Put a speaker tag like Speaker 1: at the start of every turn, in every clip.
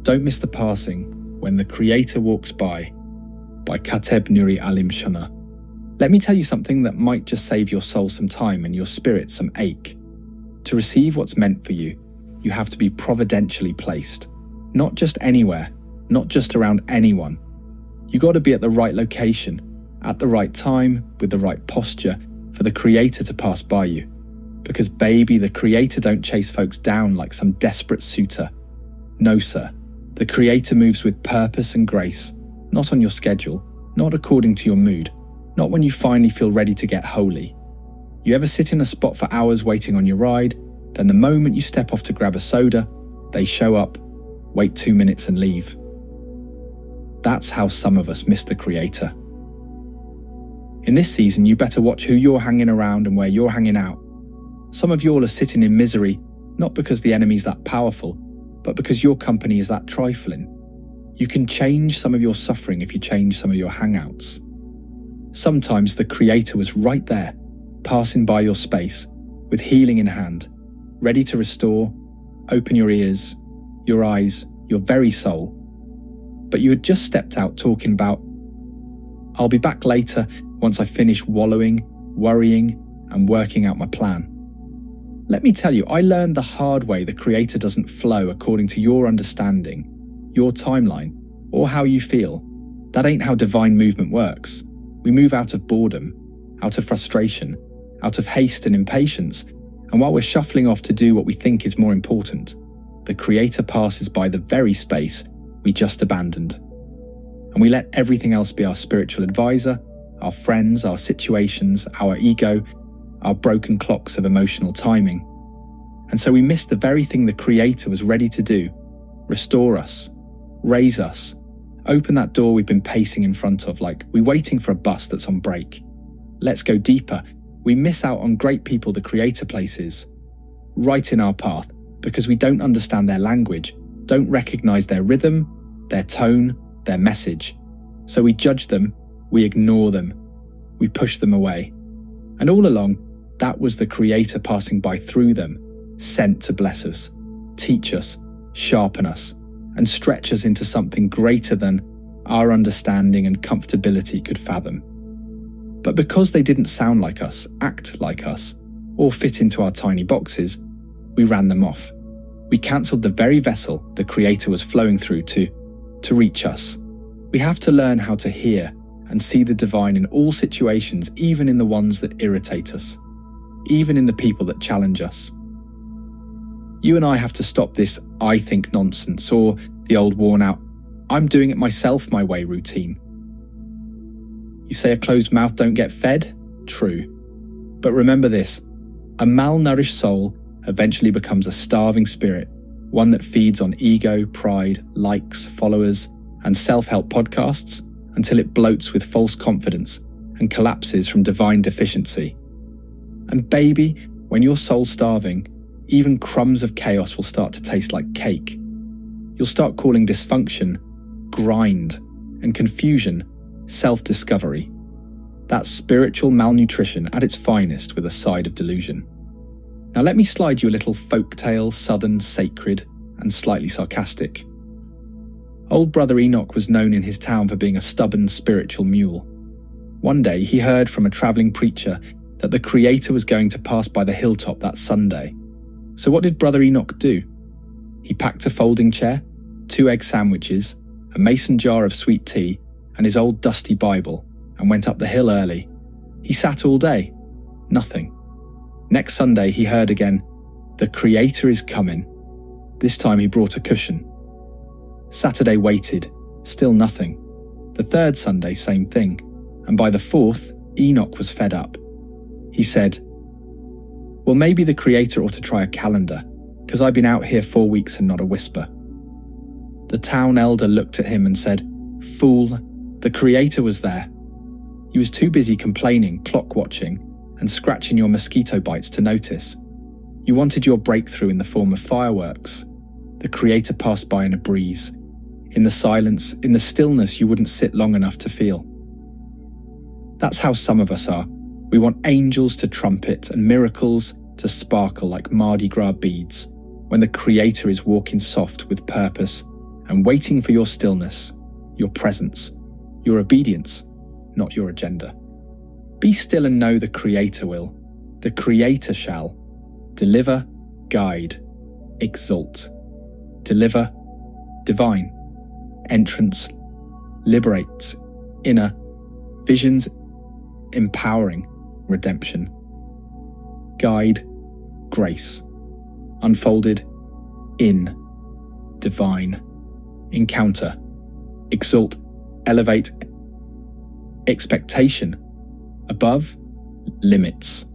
Speaker 1: Don't Miss the Passing When the Creator Walks by Kateb Nuri Alim Shana. Let me tell you something that might just save your soul some time and your spirit some ache. To receive what's meant for you, you have to be providentially placed. Not just anywhere, not just around anyone. You got to be at the right location, at the right time, with the right posture for the Creator to pass by you. Because baby, the Creator don't chase folks down like some desperate suitor. No sir, the Creator moves with purpose and grace, not on your schedule, not according to your mood, not when you finally feel ready to get holy. You ever sit in a spot for hours waiting on your ride, then the moment you step off to grab a soda, they show up, wait 2 minutes and leave. That's how some of us miss the Creator. In this season, you better watch who you're hanging around and where you're hanging out. Some of y'all are sitting in misery, not because the enemy's that powerful, but because your company is that trifling. You can change some of your suffering if you change some of your hangouts. Sometimes the Creator was right there, passing by your space, with healing in hand, ready to restore, open your ears, your eyes, your very soul. But you had just stepped out talking about, I'll be back later once I finish wallowing, worrying, and working out my plan. Let me tell you, I learned the hard way the Creator doesn't flow according to your understanding, your timeline, or how you feel. That ain't how divine movement works. We move out of boredom, out of frustration, out of haste and impatience, and while we're shuffling off to do what we think is more important, the Creator passes by the very space we just abandoned. And we let everything else be our spiritual advisor, our friends, our situations, our ego, our broken clocks of emotional timing. And so we miss the very thing the Creator was ready to do: restore us, raise us, open that door we've been pacing in front of like we're waiting for a bus that's on break. Let's go deeper. We miss out on great people the Creator places right in our path because we don't understand their language, don't recognize their rhythm, their tone, their message. So we judge them, we ignore them, we push them away. And all along, that was the Creator passing by through them, sent to bless us, teach us, sharpen us, and stretch us into something greater than our understanding and comfortability could fathom. But because they didn't sound like us, act like us, or fit into our tiny boxes, we ran them off. We cancelled the very vessel the Creator was flowing through to reach us. We have to learn how to hear and see the divine in all situations, even in the ones that irritate us, even in the people that challenge us. You and I have to stop this I think nonsense or the old worn out I'm doing it myself my way routine. You say a closed mouth don't get fed? True. But remember this, a malnourished soul eventually becomes a starving spirit, one that feeds on ego, pride, likes, followers, and self-help podcasts until it bloats with false confidence and collapses from divine deficiency. And baby, when your soul's starving, even crumbs of chaos will start to taste like cake. You'll start calling dysfunction grind and confusion self-discovery. That's spiritual malnutrition at its finest with a side of delusion. Now let me slide you a little folktale, southern, sacred, and slightly sarcastic. Old Brother Enoch was known in his town for being a stubborn spiritual mule. One day he heard from a travelling preacher that the Creator was going to pass by the hilltop that Sunday. So what did Brother Enoch do? He packed a folding chair, 2 egg sandwiches, a mason jar of sweet tea, and his old dusty Bible, and went up the hill early. He sat all day. Nothing. Next Sunday he heard again, "The Creator is coming." This time he brought a cushion. Saturday waited, still nothing. The third Sunday, same thing. And by the fourth, Enoch was fed up. He said, "Well, maybe the Creator ought to try a calendar, because I've been out here 4 weeks and not a whisper." The town elder looked at him and said, "Fool, the Creator was there. He was too busy complaining, clock watching, and scratching your mosquito bites to notice. You wanted your breakthrough in the form of fireworks. The Creator passed by in a breeze. In the silence, in the stillness you wouldn't sit long enough to feel." That's how some of us are. We want angels to trumpet and miracles to sparkle like Mardi Gras beads, when the Creator is walking soft with purpose and waiting for your stillness, your presence, your obedience, not your agenda. Be still and know the Creator will, the Creator shall, deliver, guide, exalt, deliver, divine, entrance, liberates, inner, visions, empowering, redemption, guide, grace, unfolded, in, divine, encounter, exalt, elevate, expectation, above, limits,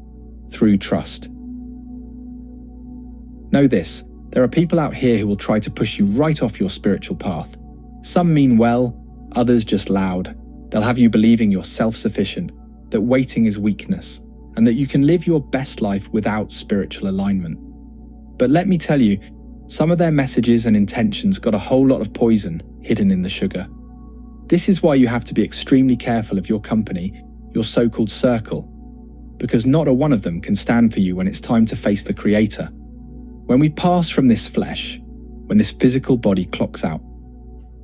Speaker 1: through trust. Know this, there are people out here who will try to push you right off your spiritual path. Some mean well, others just loud. They'll have you believing you're self-sufficient, that waiting is weakness, and that you can live your best life without spiritual alignment. But let me tell you, some of their messages and intentions got a whole lot of poison hidden in the sugar. This is why you have to be extremely careful of your company, your so-called circle, because not a one of them can stand for you when it's time to face the Creator. When we pass from this flesh, when this physical body clocks out,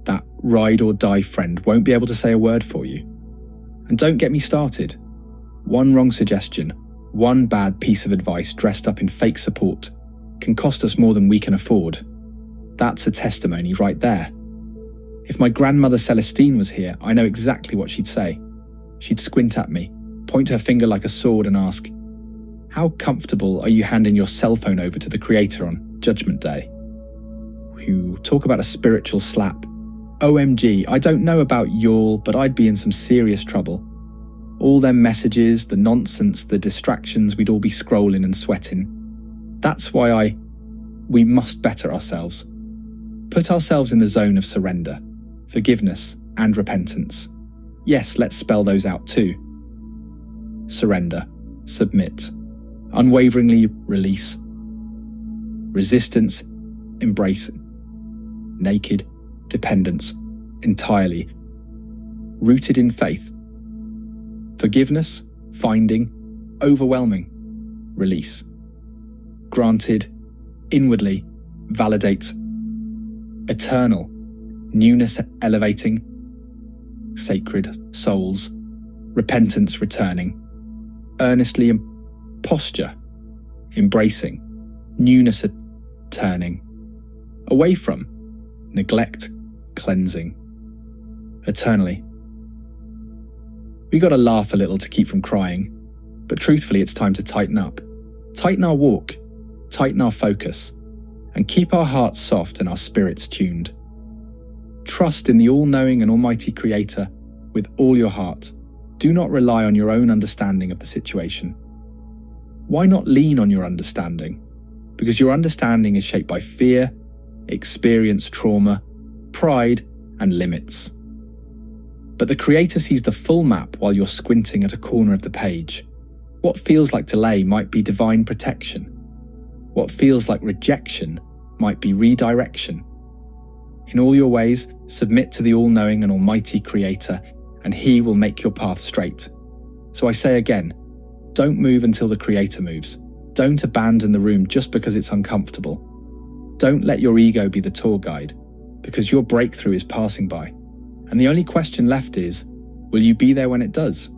Speaker 1: that ride or die friend won't be able to say a word for you. And don't get me started. One wrong suggestion, one bad piece of advice dressed up in fake support can cost us more than we can afford. That's a testimony right there. If my grandmother Celestine was here, I know exactly what she'd say. She'd squint at me, point her finger like a sword and ask, "How comfortable are you handing your cell phone over to the Creator on Judgment Day?" Whew, talk about a spiritual slap. OMG, I don't know about y'all, but I'd be in some serious trouble. All them messages, the nonsense, the distractions, we'd all be scrolling and sweating. That's why we must better ourselves. Put ourselves in the zone of surrender, forgiveness, and repentance. Yes, let's spell those out too. Surrender, submit, unwaveringly release, resistance, embrace, naked, dependence, entirely, rooted in faith, forgiveness, finding, overwhelming, release, granted, inwardly, validates, eternal, newness elevating, sacred souls, repentance returning, earnestly posture, embracing, newness turning, away from, neglect, cleansing, eternally. We gotta laugh a little to keep from crying, but truthfully it's time to tighten up. Tighten our walk, tighten our focus, and keep our hearts soft and our spirits tuned. Trust in the all-knowing and almighty Creator with all your heart. Do not rely on your own understanding of the situation. Why not lean on your understanding? Because your understanding is shaped by fear, experience, trauma, pride, and limits. But the Creator sees the full map while you're squinting at a corner of the page. What feels like delay might be divine protection. What feels like rejection might be redirection. In all your ways, submit to the all-knowing and almighty Creator, and He will make your path straight. So I say again, don't move until the Creator moves. Don't abandon the room just because it's uncomfortable. Don't let your ego be the tour guide, because your breakthrough is passing by. And the only question left is, will you be there when it does?